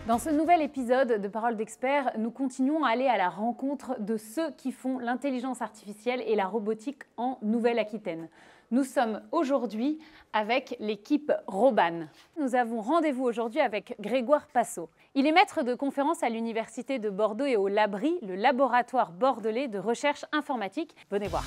Dans ce nouvel épisode de Paroles d'experts, nous continuons à aller à la rencontre de ceux qui font l'intelligence artificielle et la robotique en Nouvelle-Aquitaine. Nous sommes aujourd'hui avec l'équipe Roban. Nous avons rendez-vous aujourd'hui avec Grégoire Passot. Il est maître de conférences à l'Université de Bordeaux et au Labri, le laboratoire bordelais de recherche informatique. Venez voir.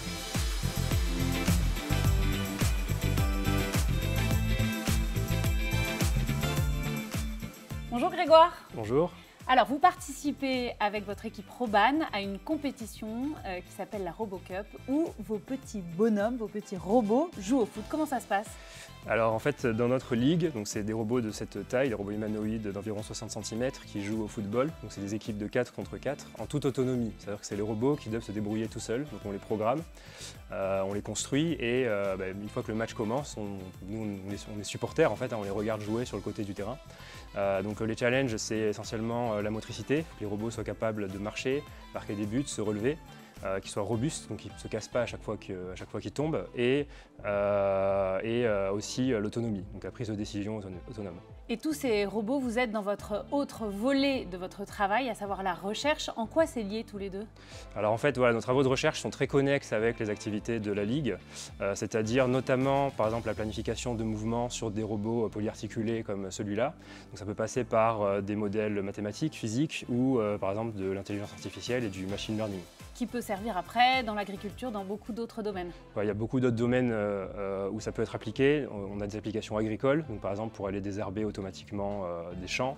Bonjour Grégoire. Bonjour. Alors, vous participez avec votre équipe Roban à une compétition qui s'appelle la RoboCup où vos petits bonhommes, vos petits robots jouent au foot. Comment ça se passe ? Alors en fait, dans notre ligue, c'est des robots de cette taille, des robots humanoïdes d'environ 60 cm qui jouent au football. Donc c'est des équipes de 4 contre 4 en toute autonomie. C'est-à-dire que c'est les robots qui doivent se débrouiller tout seuls. Donc on les programme, on les construit et une fois que le match commence, nous on est supporters en fait, on les regarde jouer sur le côté du terrain. Donc les challenges, c'est essentiellement la motricité, que les robots soient capables de marcher, marquer des buts, se relever. Qu'ils soient robustes, donc qu'ils ne se cassent pas à chaque fois qu'ils tombent, et aussi l'autonomie, donc la prise de décision autonome. Et tous ces robots vous aident dans votre autre volet de votre travail, à savoir la recherche. En quoi c'est lié tous les deux ? Alors en fait, voilà, nos travaux de recherche sont très connexes avec les activités de la Ligue, c'est-à-dire notamment par exemple la planification de mouvements sur des robots polyarticulés comme celui-là. Donc ça peut passer par des modèles mathématiques, physiques ou par exemple de l'intelligence artificielle et du machine learning. Qui peut servir après dans l'agriculture, dans beaucoup d'autres domaines. Il y a beaucoup d'autres domaines où ça peut être appliqué. On a des applications agricoles, donc par exemple pour aller désherber automatiquement des champs,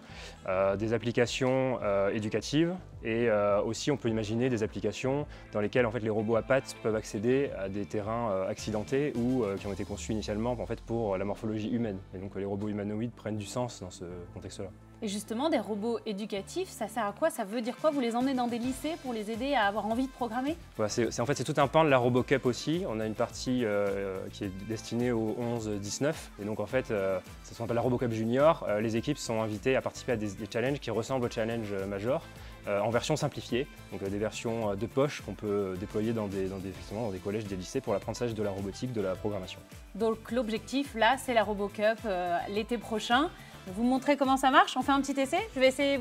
des applications éducatives et aussi on peut imaginer des applications dans lesquelles en fait, les robots à pattes peuvent accéder à des terrains accidentés ou qui ont été conçus initialement en fait, pour la morphologie humaine. Et donc les robots humanoïdes prennent du sens dans ce contexte-là. Et justement, des robots éducatifs, ça sert à quoi? Ça veut dire quoi? Vous les emmenez dans des lycées pour les aider à avoir envie de programmer? En fait, c'est tout un pan de la RoboCup aussi. On a une partie qui est destinée aux 11-19. Et donc en fait, ça s'appelle la RoboCup Junior. Les équipes sont invitées à participer à des challenges qui ressemblent aux challenges majors, en version simplifiée. Donc des versions de poche qu'on peut déployer dans des collèges, des lycées pour l'apprentissage de la robotique, de la programmation. Donc l'objectif là, c'est la RoboCup l'été prochain. Vous me montrez comment ça marche? On fait un petit essai? Vous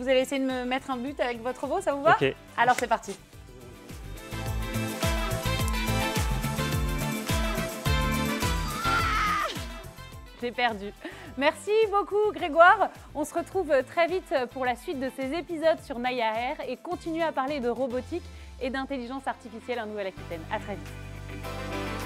allez essayer de me mettre un but avec votre robot, ça vous va? Ok. Alors c'est parti. J'ai perdu. Merci beaucoup Grégoire. On se retrouve très vite pour la suite de ces épisodes sur Naya Air et continuer à parler de robotique et d'intelligence artificielle en Nouvelle-Aquitaine. À très vite.